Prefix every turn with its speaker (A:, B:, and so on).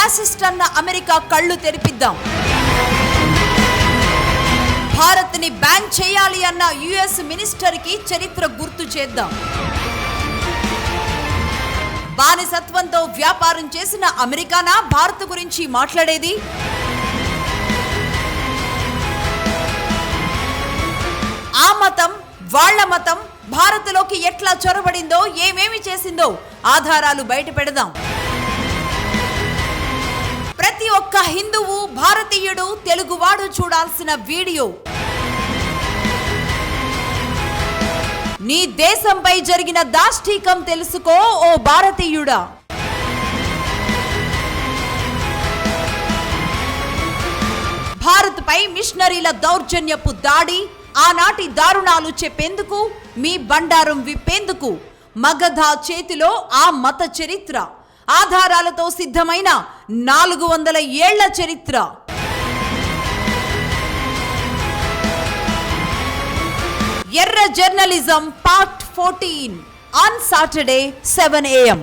A: Fascist అన్న America కళ్ళు తెరిపిద్దాం. భారత్ ని బ్యాన్ చేయాలి అన్న యుఎస్ మినిస్టర్ కి చరిత్ర గుర్తు చేద్దాం. బానిసత్వంతో వ్యాపారం చేసిన అమెరికానా భారత్ గురించి మాట్లాడేది? ఆ మతం వాళ్ళ మతం భారత్లోకి ఎట్లా చొరబడిందో, ఏమేమి చేసిందో ఆధారాలు బయట పెడదాం. ప్రతి ఒక్క హిందువు, భారతీయుడు, తెలుగువాడు చూడాల్సిన వీడియో. నీ దేశంపై జరిగిన దాష్టీకం తెలుసుకో ఓ భారతీయుడా. భారత్ పై మిషనరీల దౌర్జన్యపు దాడి, ఆనాటి దారుణాలు చెప్పేందుకు, మీ బండారం విప్పేందుకు మగధ చేతిలో ఆ మత చరిత్ర, ఆధారాలతో సిద్ధమైన 400 ఏళ్ల చరిత్ర. ఎర్ర journalism part 14 on Saturday 7 AM.